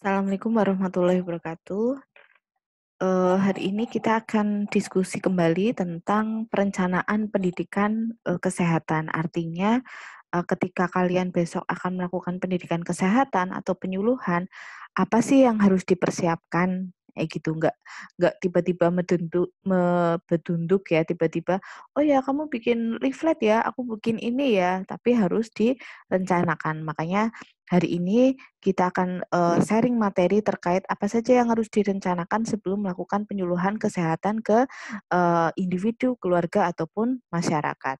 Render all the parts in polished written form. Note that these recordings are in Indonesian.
Assalamualaikum warahmatullahi wabarakatuh. Hari ini kita akan diskusi kembali tentang perencanaan pendidikan, kesehatan. Artinya, ketika kalian besok akan melakukan pendidikan kesehatan atau penyuluhan, apa sih yang harus dipersiapkan? Kayak gitu, nggak tiba-tiba bedunduk ya, tiba-tiba, "Oh ya kamu bikin leaflet ya, aku bikin ini ya," tapi harus direncanakan. Makanya hari ini kita akan, sharing materi terkait apa saja yang harus direncanakan sebelum melakukan penyuluhan kesehatan ke, individu, keluarga, ataupun masyarakat.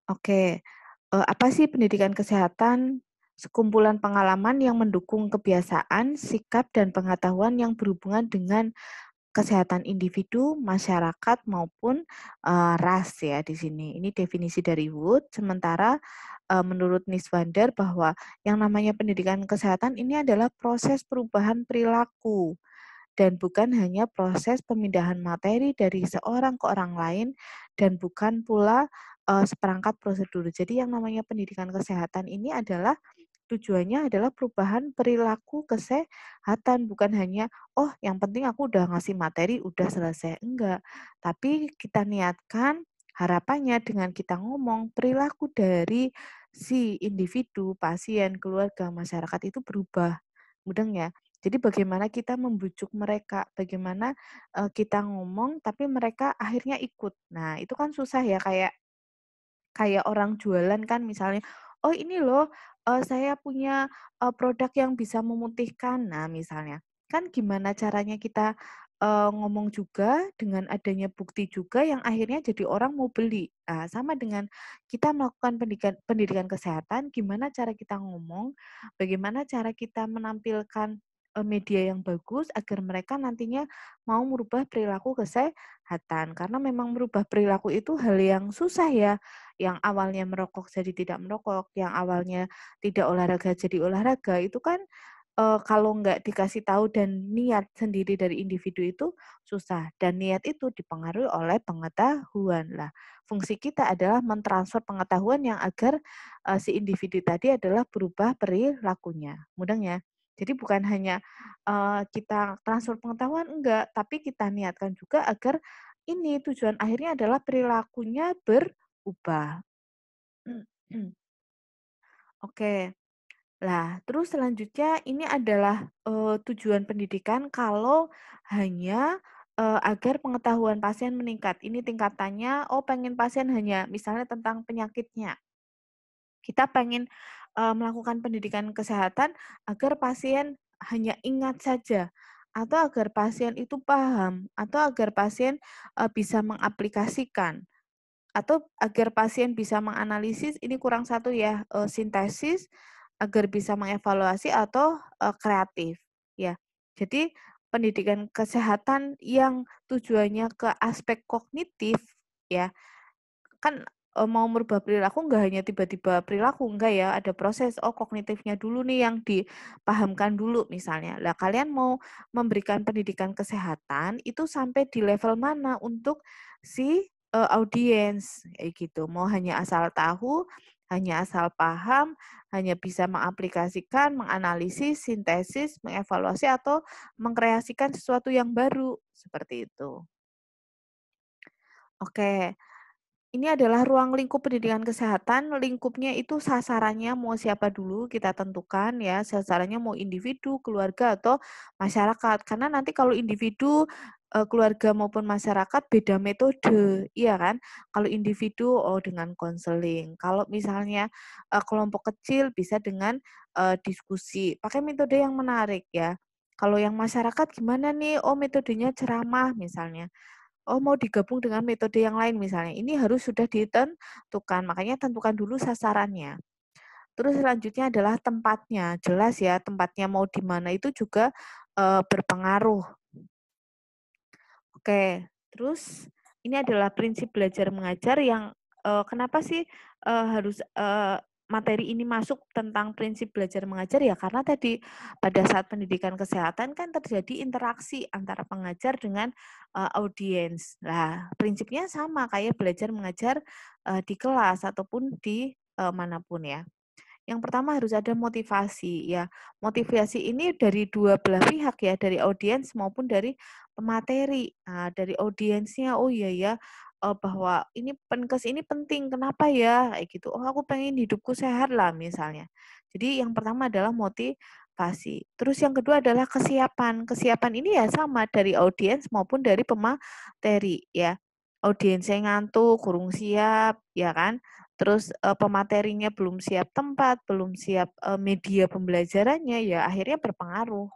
Oke, apa sih pendidikan kesehatan? Sekumpulan pengalaman yang mendukung kebiasaan, sikap, dan pengetahuan yang berhubungan dengan kesehatan individu, masyarakat, maupun, ras ya di sini. Ini definisi dari Wood, sementara, menurut Niswander bahwa yang namanya pendidikan kesehatan ini adalah proses perubahan perilaku dan bukan hanya proses pemindahan materi dari seorang ke orang lain dan bukan pula, seperangkat prosedur. Jadi yang namanya pendidikan kesehatan ini adalah tujuannya adalah perubahan perilaku kesehatan, bukan hanya, "Oh, yang penting aku udah ngasih materi, udah selesai." Enggak. Tapi kita niatkan, harapannya dengan kita ngomong, perilaku dari si individu, pasien, keluarga, masyarakat itu berubah. Mudeng ya? Jadi bagaimana kita membujuk mereka, bagaimana, kita ngomong tapi mereka akhirnya ikut. Nah, itu kan susah ya, kayak kayak orang jualan kan misalnya, "Oh ini loh, saya punya, produk yang bisa memutihkan." Nah misalnya, kan gimana caranya kita, ngomong juga dengan adanya bukti juga yang akhirnya jadi orang mau beli. Nah sama dengan kita melakukan pendidikan pendidikan kesehatan, gimana cara kita ngomong, bagaimana cara kita menampilkan, media yang bagus agar mereka nantinya mau merubah perilaku kesehatan. Karena memang merubah perilaku itu hal yang susah ya, yang awalnya merokok jadi tidak merokok, yang awalnya tidak olahraga jadi olahraga, itu kan, kalau nggak dikasih tahu dan niat sendiri dari individu itu susah, dan niat itu dipengaruhi oleh pengetahuan. Lah, fungsi kita adalah mentransfer pengetahuan yang agar, si individu tadi adalah berubah perilakunya, mudeng ya? Jadi bukan hanya, kita transfer pengetahuan, enggak, tapi kita niatkan juga agar ini tujuan akhirnya adalah perilakunya berubah. Oke. Lah, terus selanjutnya ini adalah, tujuan pendidikan kalau hanya, agar pengetahuan pasien meningkat. Ini tingkatannya, oh pengen pasien hanya misalnya tentang penyakitnya. Kita pengen, melakukan pendidikan kesehatan agar pasien hanya ingat saja, atau agar pasien itu paham, atau agar pasien, bisa mengaplikasikan. Atau agar pasien bisa menganalisis ini kurang satu ya, sintesis, agar bisa mengevaluasi atau, kreatif, ya. Jadi pendidikan kesehatan yang tujuannya ke aspek kognitif ya, kan, mau merubah perilaku nggak hanya tiba-tiba perilaku, enggak ya, ada proses, oh kognitifnya dulu nih yang dipahamkan dulu misalnya. Lah kalian mau memberikan pendidikan kesehatan itu sampai di level mana untuk si, audiens, kayak gitu. Mau hanya asal tahu, hanya asal paham, hanya bisa mengaplikasikan, menganalisis, sintesis, mengevaluasi, atau mengkreasikan sesuatu yang baru, seperti itu. Oke. Ini adalah ruang lingkup pendidikan kesehatan, lingkupnya itu sasarannya mau siapa dulu kita tentukan ya, sasarannya mau individu, keluarga, atau masyarakat. Karena nanti kalau individu, keluarga maupun masyarakat beda metode, iya kan? Kalau individu, oh dengan konseling, kalau misalnya, kelompok kecil bisa dengan, diskusi, pakai metode yang menarik ya. Kalau yang masyarakat gimana nih? Oh metodenya ceramah misalnya. Oh, mau digabung dengan metode yang lain misalnya, ini harus sudah ditentukan, makanya tentukan dulu sasarannya. Terus selanjutnya adalah tempatnya, jelas ya tempatnya mau di mana itu juga, berpengaruh. Oke, terus ini adalah prinsip belajar mengajar yang, kenapa sih, harus, materi ini masuk tentang prinsip belajar mengajar ya karena tadi pada saat pendidikan kesehatan kan terjadi interaksi antara pengajar dengan, audiens. Nah, prinsipnya sama kayak belajar mengajar, di kelas ataupun di, mana ya. Yang pertama harus ada motivasi ya. Motivasi ini dari dua belah pihak ya, dari audiens maupun dari pemateri. Nah, dari audiensnya, oh iya ya, bahwa ini Penkes ini penting, kenapa ya? Kayak gitu. Oh, aku pengen hidupku sehat lah misalnya. Jadi yang pertama adalah motivasi. Terus yang kedua adalah kesiapan. Kesiapan ini ya sama dari audiens maupun dari pemateri ya. Audiensnya ngantuk, kurang siap, ya kan? Terus pematerinya belum siap tempat, belum siap media pembelajarannya, ya akhirnya berpengaruh.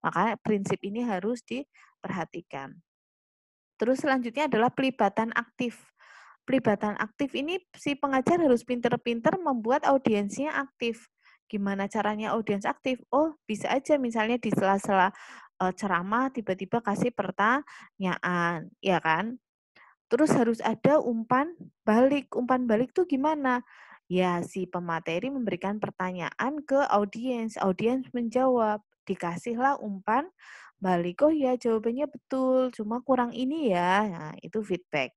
Makanya prinsip ini harus diperhatikan. Terus selanjutnya adalah pelibatan aktif. Pelibatan aktif ini si pengajar harus pinter-pinter membuat audiensnya aktif. Gimana caranya audiens aktif? Oh, bisa aja misalnya di sela-sela ceramah tiba-tiba kasih pertanyaan, ya kan? Terus harus ada umpan balik. Umpan balik tuh gimana? Ya, si pemateri memberikan pertanyaan ke audiens, audiens menjawab. Dikasihlah umpan balik. Oh ya, jawabannya betul, cuma kurang ini ya. Nah, itu feedback.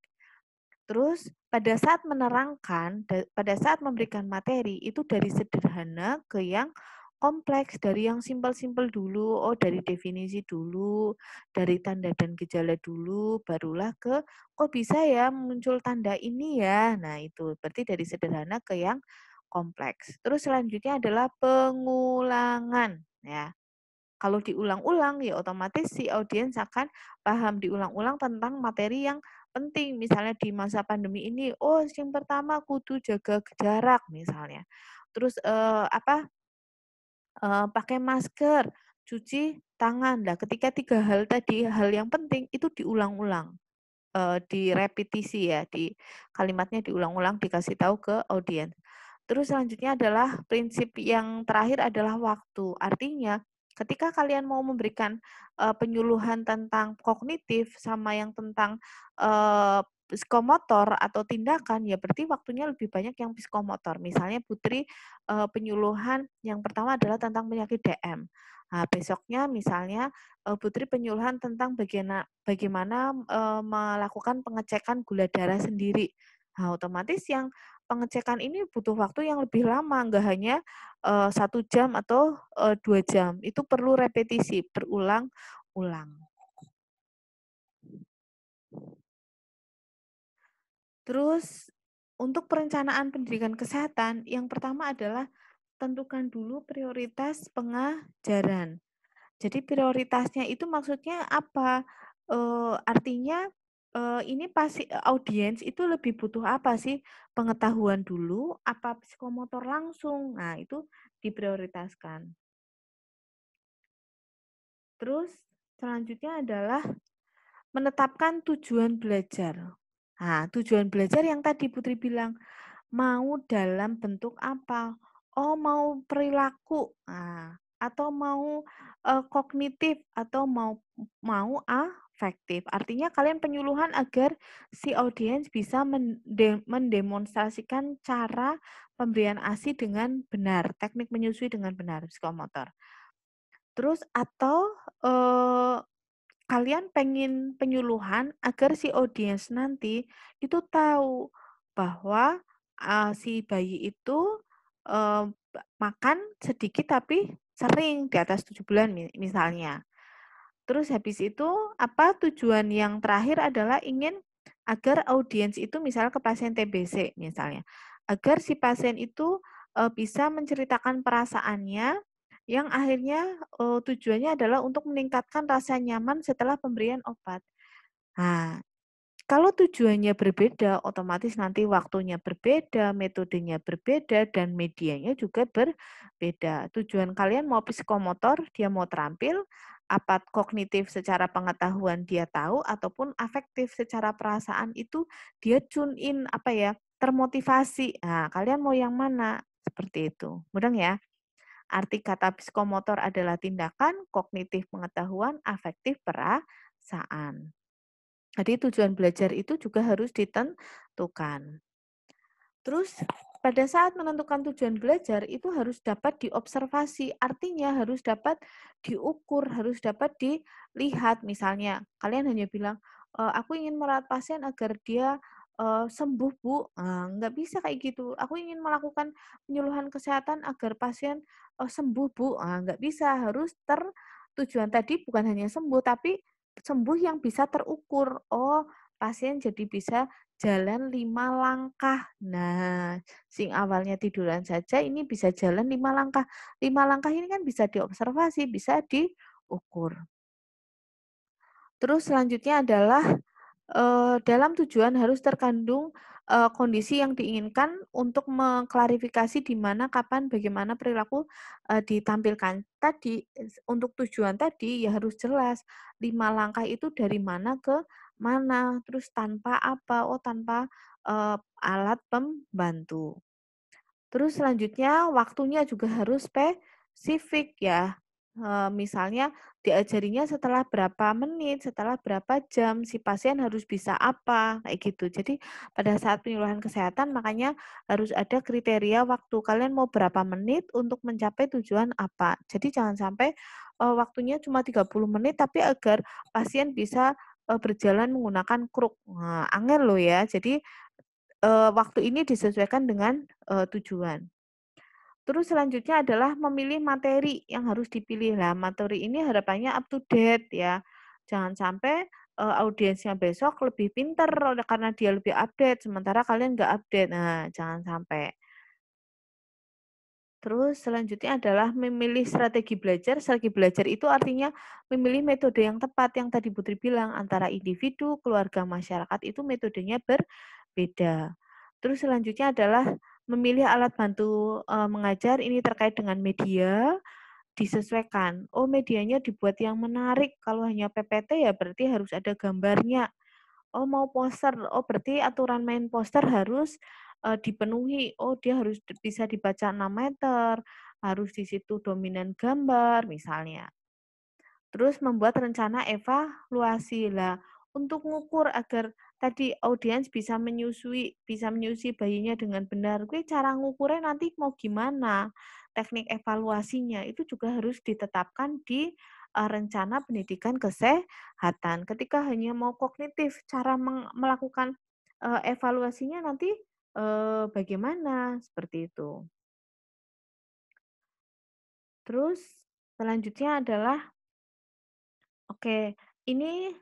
Terus pada saat menerangkan, pada saat memberikan materi, itu dari sederhana ke yang kompleks, dari yang simpel-simpel dulu, oh dari definisi dulu, dari tanda dan gejala dulu, barulah ke kok bisa ya muncul tanda ini ya. Nah itu berarti dari sederhana ke yang kompleks. Terus selanjutnya adalah pengulangan ya. Kalau diulang-ulang ya otomatis si audiens akan paham diulang-ulang tentang materi yang penting. Misalnya di masa pandemi ini, oh yang pertama kudu jaga jarak misalnya. Terus pakai masker, cuci tangan. Nah, ketika 3 hal tadi, hal yang penting itu diulang-ulang, direpetisi ya, di kalimatnya diulang-ulang dikasih tahu ke audiens. Terus selanjutnya adalah prinsip yang terakhir adalah waktu. Artinya ketika kalian mau memberikan penyuluhan tentang kognitif sama yang tentang psikomotor atau tindakan, ya berarti waktunya lebih banyak yang psikomotor. Misalnya Putri penyuluhan yang pertama adalah tentang penyakit DM. Nah, besoknya misalnya Putri penyuluhan tentang bagaimana melakukan pengecekan gula darah sendiri. Nah, otomatis yang pengecekan ini butuh waktu yang lebih lama, nggak hanya 1 jam atau 2 jam. Itu perlu repetisi, berulang-ulang. Terus untuk perencanaan pendidikan kesehatan, yang pertama adalah tentukan dulu prioritas pengajaran. Jadi prioritasnya itu maksudnya apa? Artinya ini pasti audiens itu lebih butuh apa sih? Pengetahuan dulu, apa psikomotor langsung? Nah, itu diprioritaskan. Terus selanjutnya adalah menetapkan tujuan belajar. Nah, tujuan belajar yang tadi Putri bilang, mau dalam bentuk apa? Oh, mau perilaku. Nah, atau mau kognitif atau mau mau afektif. Artinya kalian penyuluhan agar si audiens bisa mendemonstrasikan cara pemberian ASI dengan benar, teknik menyusui dengan benar, psikomotor. Terus atau kalian pengen penyuluhan agar si audiens nanti itu tahu bahwa si bayi itu makan sedikit tapi sering di atas 7 bulan misalnya. Terus habis itu apa tujuan yang terakhir adalah ingin agar audiens itu misalnya ke pasien TBC misalnya, agar si pasien itu bisa menceritakan perasaannya yang akhirnya tujuannya adalah untuk meningkatkan rasa nyaman setelah pemberian obat. Nah, kalau tujuannya berbeda, otomatis nanti waktunya berbeda, metodenya berbeda, dan medianya juga berbeda. Tujuan kalian mau psikomotor, dia mau terampil, apa kognitif secara pengetahuan dia tahu, ataupun afektif secara perasaan itu dia tune in, apa ya, termotivasi. Nah, kalian mau yang mana? Seperti itu. Mudah ya? Arti kata psikomotor adalah tindakan, kognitif pengetahuan, afektif perasaan. Jadi tujuan belajar itu juga harus ditentukan. Terus pada saat menentukan tujuan belajar itu harus dapat diobservasi, artinya harus dapat diukur, harus dapat dilihat. Misalnya kalian hanya bilang, aku ingin merawat pasien agar dia "Sembuh, Bu." Nggak bisa kayak gitu. "Aku ingin melakukan penyuluhan kesehatan agar pasien, sembuh, Bu." Nggak bisa, harus tujuan tadi bukan hanya sembuh, tapi sembuh yang bisa terukur. Oh, pasien jadi bisa jalan 5 langkah. Nah, sing awalnya tiduran saja ini bisa jalan 5 langkah. 5 langkah ini kan bisa diobservasi, bisa diukur. Terus selanjutnya adalah, dalam tujuan harus terkandung, kondisi yang diinginkan untuk mengklarifikasi di mana, kapan, bagaimana perilaku, ditampilkan. Tadi, untuk tujuan tadi ya harus jelas, 5 langkah itu dari mana ke mana, terus tanpa apa, oh tanpa, alat pembantu. Terus selanjutnya waktunya juga harus spesifik ya. Misalnya diajarinya setelah berapa menit, setelah berapa jam, si pasien harus bisa apa, kayak gitu. Jadi pada saat penyuluhan kesehatan makanya harus ada kriteria waktu. Kalian mau berapa menit untuk mencapai tujuan apa. Jadi jangan sampai waktunya cuma 30 menit tapi agar pasien bisa berjalan menggunakan kruk. Nah, angel loh ya. Jadi waktu ini disesuaikan dengan, tujuan. Terus selanjutnya adalah memilih materi yang harus dipilih. Lah, materi ini harapannya up to date ya. Jangan sampai, audiensnya besok lebih pinter karena dia lebih update, sementara kalian nggak update. Nah, jangan sampai. Terus selanjutnya adalah memilih strategi belajar. Strategi belajar itu artinya memilih metode yang tepat yang tadi Putri bilang antara individu, keluarga, masyarakat itu metodenya berbeda. Terus selanjutnya adalah memilih alat bantu mengajar ini terkait dengan media disesuaikan. Oh, medianya dibuat yang menarik. Kalau hanya PPT ya berarti harus ada gambarnya. Oh, mau poster. Oh, berarti aturan main poster harus, dipenuhi. Oh, dia harus bisa dibaca 6 meter, harus di situ dominan gambar misalnya. Terus membuat rencana evaluasi. Lah, untuk mengukur agar tadi audiens bisa menyusui bayinya dengan benar, kuwi cara ngukurnya nanti mau gimana? Teknik evaluasinya itu juga harus ditetapkan di, rencana pendidikan kesehatan. Ketika hanya mau kognitif, cara melakukan, evaluasinya nanti, bagaimana? Seperti itu. Terus selanjutnya adalah oke, ini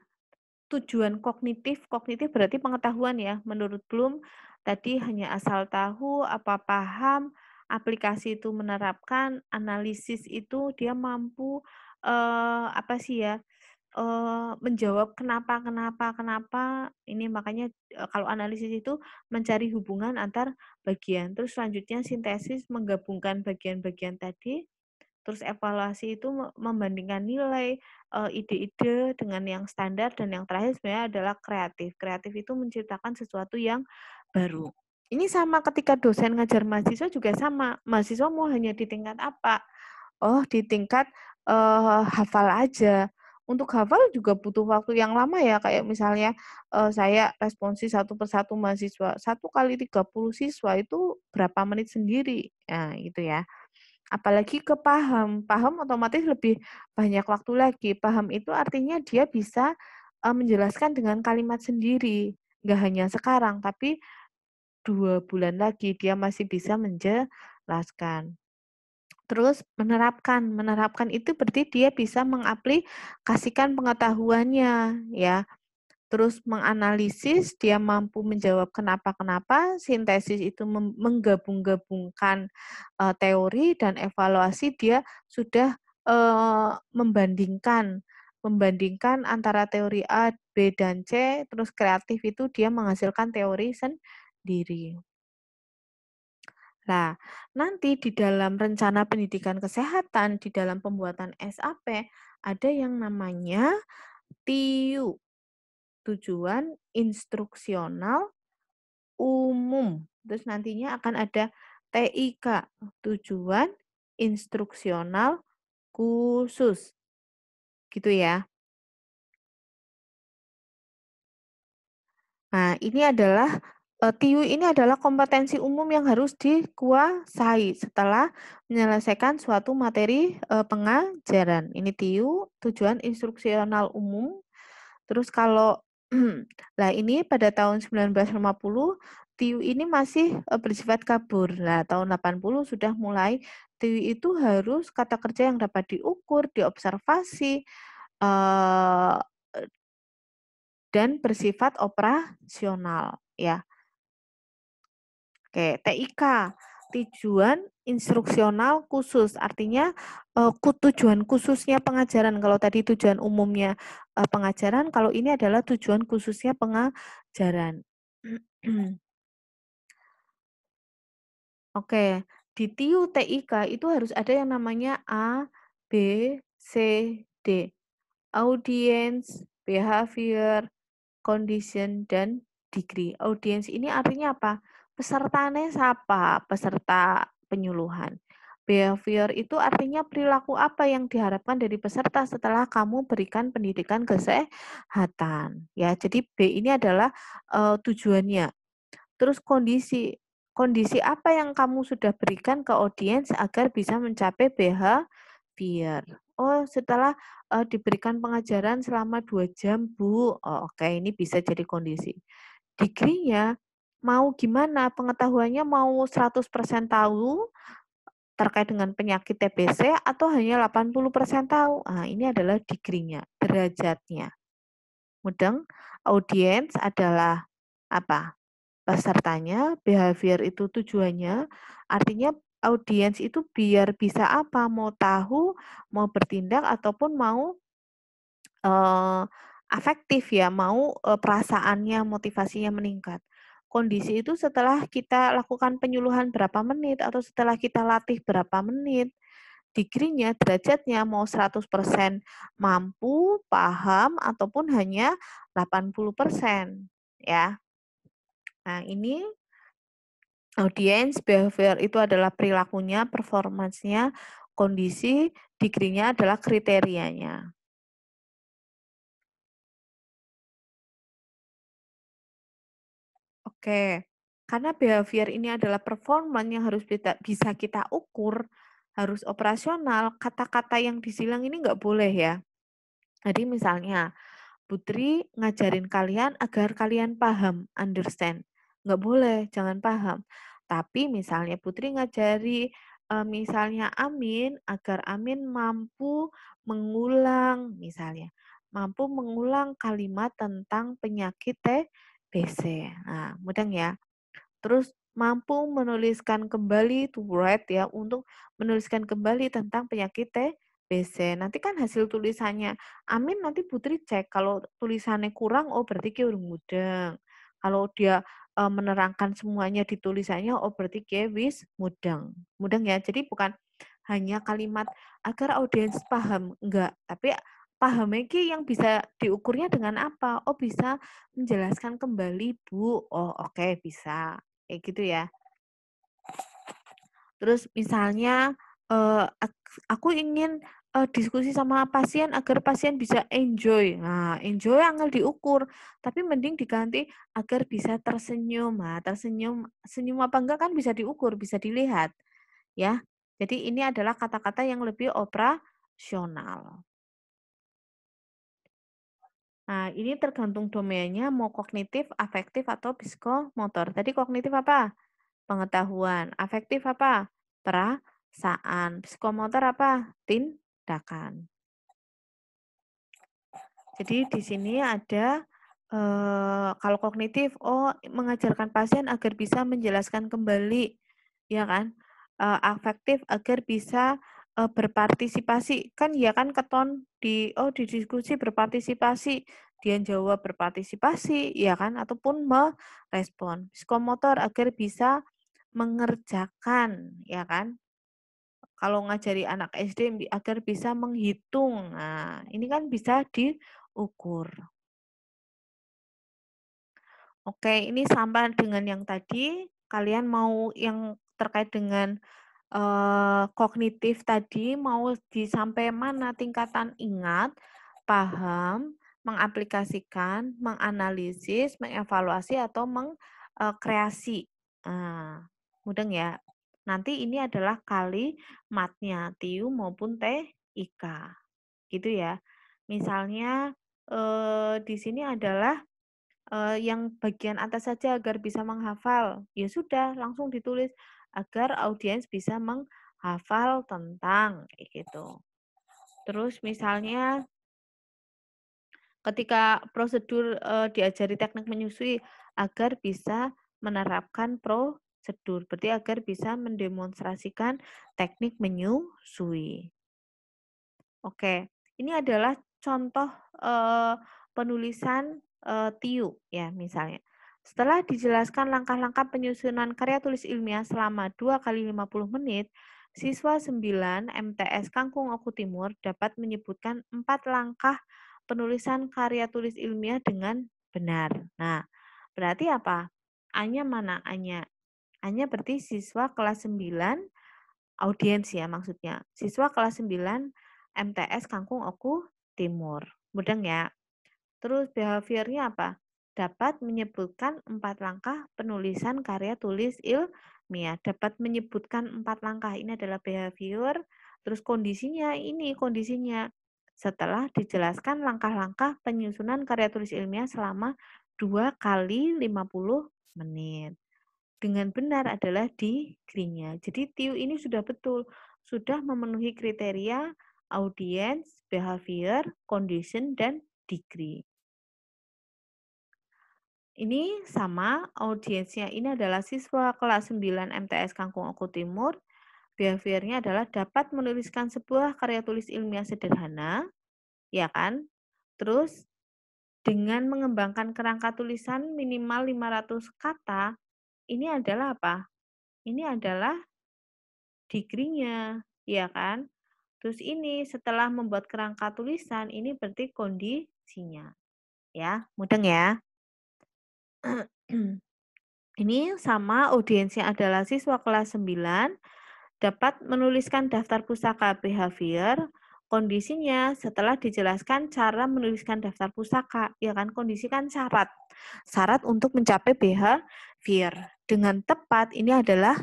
tujuan kognitif, kognitif berarti pengetahuan ya. Menurut Bloom, tadi hanya asal tahu, apa paham, aplikasi itu menerapkan, analisis itu dia mampu, apa sih ya, menjawab kenapa kenapa kenapa, ini makanya, kalau analisis itu mencari hubungan antar bagian. Terus selanjutnya sintesis menggabungkan bagian-bagian tadi. Terus evaluasi itu membandingkan nilai, ide-ide dengan yang standar dan yang terakhir sebenarnya adalah kreatif. Kreatif itu menciptakan sesuatu yang baru. Ini sama ketika dosen ngajar mahasiswa juga sama. Mahasiswa mau hanya di tingkat apa? Oh, di tingkat, hafal aja. Untuk hafal juga butuh waktu yang lama ya, kayak misalnya, saya responsi satu persatu mahasiswa, 1 kali 30 siswa itu berapa menit sendiri. Nah, gitu ya. Apalagi ke paham, paham otomatis lebih banyak waktu lagi. Paham itu artinya dia bisa, menjelaskan dengan kalimat sendiri, nggak hanya sekarang, tapi 2 bulan lagi dia masih bisa menjelaskan. Terus menerapkan, menerapkan itu berarti dia bisa mengaplikasikan pengetahuannya ya. Terus menganalisis, dia mampu menjawab kenapa-kenapa, sintesis itu menggabung-gabungkan, teori dan evaluasi dia sudah, membandingkan membandingkan antara teori A, B, dan C, terus kreatif itu dia menghasilkan teori sendiri. Nah, nanti di dalam rencana pendidikan kesehatan, di dalam pembuatan SAP, ada yang namanya TIU. Tujuan instruksional umum. Terus nantinya akan ada TIK, tujuan instruksional khusus. Gitu ya. Nah, ini adalah TIU ini adalah kompetensi umum yang harus dikuasai setelah menyelesaikan suatu materi pengajaran. Ini TIU, tujuan instruksional umum. Terus kalau Nah, ini pada tahun 1950 TIU ini masih bersifat kabur. Nah, tahun 80 sudah mulai TIU itu harus kata kerja yang dapat diukur, diobservasi, eh, dan bersifat operasional ya. Oke, TIK, tujuan instruksional khusus, artinya tujuan khususnya pengajaran. Kalau tadi tujuan umumnya pengajaran, kalau ini adalah tujuan khususnya pengajaran. Oke, di TIU TIK itu harus ada yang namanya A, B, C, D. Audience, behavior, condition, dan degree. Audience ini artinya apa? Pesertanya siapa? Peserta penyuluhan. Behavior itu artinya perilaku apa yang diharapkan dari peserta setelah kamu berikan pendidikan kesehatan. Ya, jadi B ini adalah tujuannya. Terus kondisi. Kondisi apa yang kamu sudah berikan ke audiens agar bisa mencapai behavior. Oh, setelah diberikan pengajaran selama 2 jam, Bu. Oh, oke, ini bisa jadi kondisi. Degree-nya mau gimana? Pengetahuannya mau 100% tahu terkait dengan penyakit TBC atau hanya 80% tahu? Nah, ini adalah degree-nya, derajatnya. Mudeng, audiens adalah apa? Pesertanya, behavior itu tujuannya, artinya audiens itu biar bisa apa? Mau tahu, mau bertindak ataupun mau afektif ya, mau perasaannya, motivasinya meningkat. Kondisi itu setelah kita lakukan penyuluhan berapa menit atau setelah kita latih berapa menit. Degree-nya, derajatnya mau 100% mampu, paham ataupun hanya 80% ya. Nah, ini audience behavior itu adalah perilakunya, performance-nya, kondisi, degree-nya adalah kriterianya. Oke, karena behavior ini adalah performance yang harus bisa kita ukur, harus operasional, kata-kata yang disilang ini nggak boleh ya. Jadi misalnya, Putri ngajarin kalian agar kalian paham, understand. Nggak boleh, jangan paham. Tapi misalnya Putri ngajari misalnya Amin agar Amin mampu mengulang misalnya, mampu mengulang kalimat tentang penyakit TBC. Nah, mudah ya. Terus mampu menuliskan kembali to write ya untuk menuliskan kembali tentang penyakit TBC. Nanti kan hasil tulisannya. Amin nanti Putri cek kalau tulisannya kurang oh berarti dia urung mudeng. Kalau dia menerangkan semuanya di tulisannya oh berarti dia wis mudeng. Mudeng ya. Jadi bukan hanya kalimat agar audiens paham, enggak, tapi pahamnya yang bisa diukurnya dengan apa? Oh bisa menjelaskan kembali Bu. Oh oke bisa. Kayak gitu ya. Terus misalnya aku ingin diskusi sama pasien agar pasien bisa enjoy. Nah, enjoy angel diukur, tapi mending diganti agar bisa tersenyum. Nah, tersenyum senyum apa enggak kan bisa diukur, bisa dilihat, ya. Jadi ini adalah kata-kata yang lebih operasional. Nah, ini tergantung domainnya mau kognitif, afektif atau psikomotor. Tadi kognitif apa? Pengetahuan. Afektif apa? Perasaan. Psikomotor apa? Tindakan. Jadi di sini ada kalau kognitif, oh mengajarkan pasien agar bisa menjelaskan kembali, ya kan? Afektif agar bisa berpartisipasi, kan ya kan keton di diskusi berpartisipasi, dia jawab berpartisipasi, ya kan? Ataupun merespon. Psikomotor agar bisa mengerjakan, ya kan? Kalau ngajari anak SD agar bisa menghitung. Nah, ini kan bisa diukur. Oke, ini sama dengan yang tadi. Kalian mau yang terkait dengan kognitif tadi mau sampai mana tingkatan ingat, paham, mengaplikasikan, menganalisis, mengevaluasi atau mengkreasi. Nah, mudeng ya. Nanti ini adalah kalimatnya TIU maupun TIK. Gitu ya. Misalnya di sini adalah yang bagian atas saja agar bisa menghafal. Ya sudah, langsung ditulis agar audiens bisa menghafal tentang kayak gitu. Terus misalnya ketika prosedur diajari teknik menyusui agar bisa menerapkan prosedur, berarti agar bisa mendemonstrasikan teknik menyusui. Oke, ini adalah contoh penulisan TIU ya misalnya. Setelah dijelaskan langkah-langkah penyusunan karya tulis ilmiah selama 2 kali 50 menit, siswa 9 MTS Kangkung Oku Timur dapat menyebutkan 4 langkah penulisan karya tulis ilmiah dengan benar. Nah, berarti apa? A-nya mana A-nya? A-nya berarti siswa kelas 9 audiens ya maksudnya. Siswa kelas 9 MTS Kangkung Oku Timur. Mudeng ya. Terus behaviornya apa? Dapat menyebutkan 4 langkah penulisan karya tulis ilmiah. Dapat menyebutkan 4 langkah. Ini adalah behavior. Terus kondisinya, ini kondisinya. Setelah dijelaskan langkah-langkah penyusunan karya tulis ilmiah selama 2 kali 50 menit. Dengan benar adalah degree-nya. Jadi TIU ini sudah betul, sudah memenuhi kriteria audience, behavior, condition, dan degree. Ini sama, audiensnya ini adalah siswa kelas 9 MTS Kangkung Oku Timur. Behaviornya adalah dapat menuliskan sebuah karya tulis ilmiah sederhana, ya kan? Terus dengan mengembangkan kerangka tulisan minimal 500 kata, ini adalah apa? Ini adalah degree-nya, ya kan? Terus ini setelah membuat kerangka tulisan, ini berarti kondisinya. Ya, mudeng ya. Ini sama audiensnya adalah siswa kelas 9 dapat menuliskan daftar pustaka behavior. Kondisinya setelah dijelaskan cara menuliskan daftar pustaka, ya kan? Kondisi kan syarat. Syarat untuk mencapai behavior. Dengan tepat ini adalah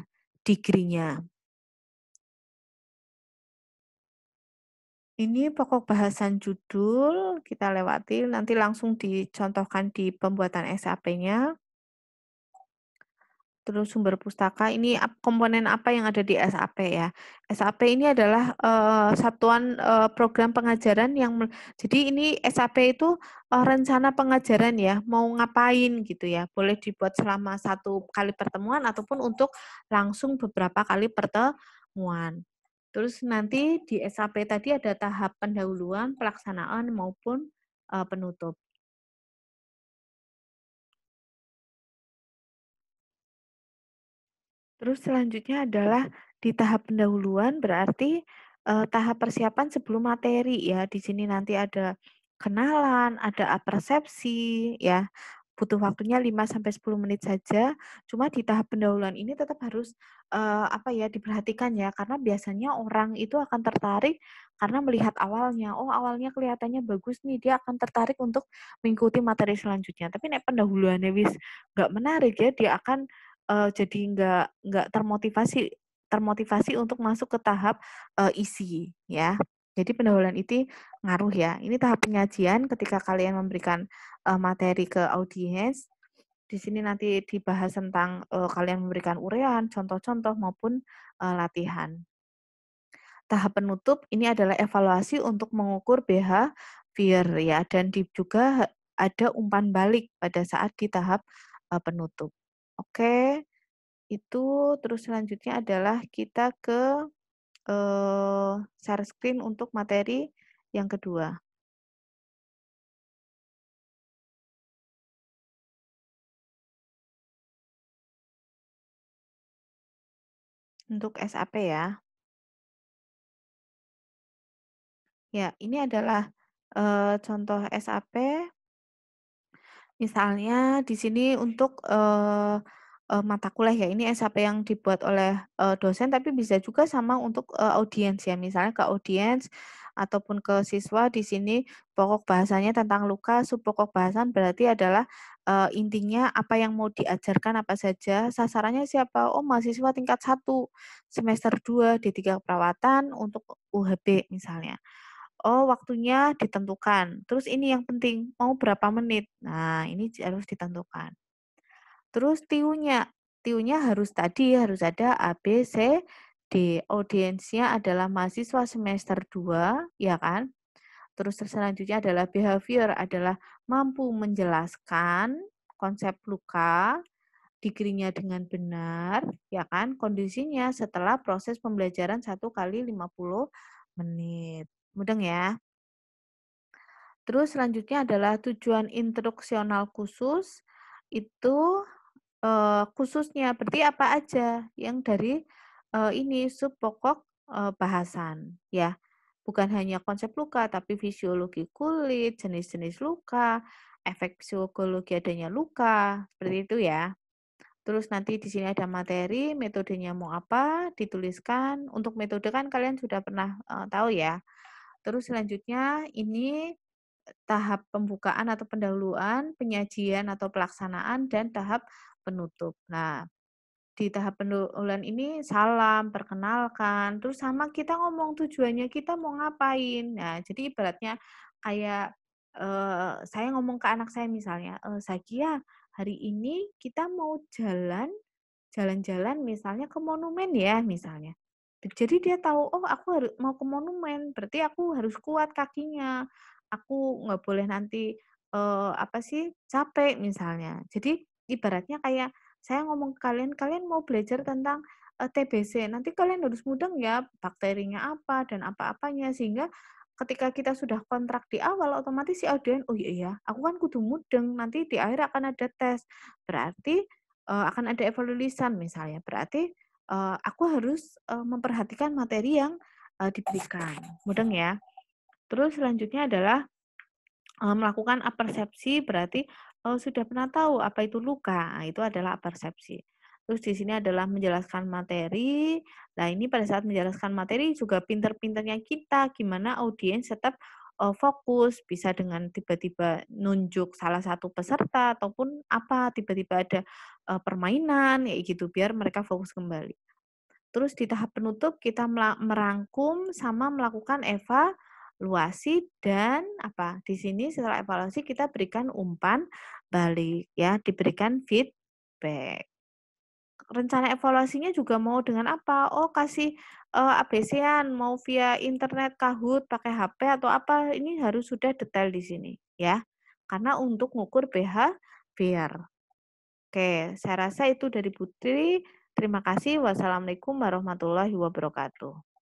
degree-nya. Ini pokok bahasan judul, kita lewati, nanti langsung dicontohkan di pembuatan SAP-nya. Terus sumber pustaka, ini komponen apa yang ada di SAP ya. SAP ini adalah satuan program pengajaran yang, jadi ini SAP itu rencana pengajaran ya, mau ngapain gitu ya. Boleh dibuat selama 1 kali pertemuan ataupun untuk langsung beberapa kali pertemuan. Terus nanti di SAP tadi ada tahap pendahuluan, pelaksanaan maupun penutup. Terus selanjutnya adalah di tahap pendahuluan berarti tahap persiapan sebelum materi ya. Di sini nanti ada kenalan, ada persepsi ya. Butuh waktunya 5 sampai 10 menit saja. Cuma di tahap pendahuluan ini tetap harus apa ya diperhatikan ya karena biasanya orang itu akan tertarik karena melihat awalnya. Oh, awalnya kelihatannya bagus nih, dia akan tertarik untuk mengikuti materi selanjutnya. Tapi nek pendahuluannya wis nggak menarik ya, dia akan jadi nggak termotivasi termotivasi untuk masuk ke tahap isi ya. Jadi pendahuluan itu ngaruh ya. Ini tahap penyajian ketika kalian memberikan materi ke audiens. Di sini nanti dibahas tentang kalian memberikan uraian, contoh-contoh maupun latihan. Tahap penutup ini adalah evaluasi untuk mengukur behavior ya, dan juga ada umpan balik pada saat di tahap penutup. Oke, itu terus selanjutnya adalah kita ke share screen untuk materi yang kedua, untuk SAP ya. Ya, ini adalah contoh SAP. Misalnya di sini untuk mata kuliah ya, ini SAP yang dibuat oleh dosen, tapi bisa juga sama untuk audiens ya. Misalnya ke audiens ataupun ke siswa, di sini pokok bahasanya tentang luka, subpokok bahasan berarti adalah intinya apa yang mau diajarkan apa saja, sasarannya siapa? Oh, mahasiswa tingkat 1, semester 2, D3 keperawatan untuk UHB misalnya. Oh, waktunya ditentukan. Terus ini yang penting, mau berapa menit. Nah, ini harus ditentukan. Terus tiunya harus tadi, harus ada A, B, C, D. Audiensnya adalah mahasiswa semester 2, ya kan? Terus selanjutnya adalah behavior, adalah mampu menjelaskan konsep luka, degree-nya dengan benar, ya kan? Kondisinya setelah proses pembelajaran 1 kali 50 menit. Mudeng ya? Terus selanjutnya adalah tujuan instruksional khusus, itu khususnya berarti apa aja yang dari, ini sub pokok, bahasan ya. Bukan hanya konsep luka, tapi fisiologi kulit, jenis-jenis luka, efek psikologi adanya luka, seperti itu ya. Terus nanti di sini ada materi, metodenya mau apa, dituliskan. Untuk metode kan kalian sudah pernah, tahu ya. Terus selanjutnya ini tahap pembukaan atau pendahuluan, penyajian atau pelaksanaan, dan tahap penutup. Nah, di tahap pendahuluan ini salam, perkenalkan, terus sama kita ngomong tujuannya kita mau ngapain. Nah, jadi ibaratnya kayak saya ngomong ke anak saya misalnya, "Zakia, hari ini kita mau jalan-jalan misalnya ke monumen ya," misalnya. Jadi dia tahu, "Oh, aku harus mau ke monumen, berarti aku harus kuat kakinya. Aku nggak boleh nanti, apa sih, capek," misalnya. Jadi ibaratnya kayak saya ngomong ke kalian, kalian mau belajar tentang, TBC, nanti kalian harus mudeng ya, bakterinya apa dan apa-apanya, sehingga ketika kita sudah kontrak di awal, otomatis si audien, "Oh iya ya, aku kan kudu mudeng, nanti di akhir akan ada tes, berarti, akan ada evaluasan," misalnya, berarti, aku harus, memperhatikan materi yang, diberikan, mudeng ya. Terus selanjutnya adalah melakukan apersepsi berarti, sudah pernah tahu apa itu luka, nah itu adalah apersepsi. Terus di sini adalah menjelaskan materi, nah ini pada saat menjelaskan materi juga pinter-pinternya kita, gimana audiens tetap, fokus, bisa dengan tiba-tiba nunjuk salah satu peserta ataupun apa, tiba-tiba ada, permainan, kayak gitu, biar mereka fokus kembali. Terus di tahap penutup kita merangkum sama melakukan evaluasi dan apa, di sini setelah evaluasi kita berikan umpan balik ya, diberikan feedback. Rencana evaluasinya juga mau dengan apa? Oh kasih, ABC-an, mau via internet, Kahoot, pakai HP atau apa, ini harus sudah detail di sini ya. Karena untuk ngukur behavior. Oke, saya rasa itu dari Putri. Terima kasih. Wassalamualaikum warahmatullahi wabarakatuh.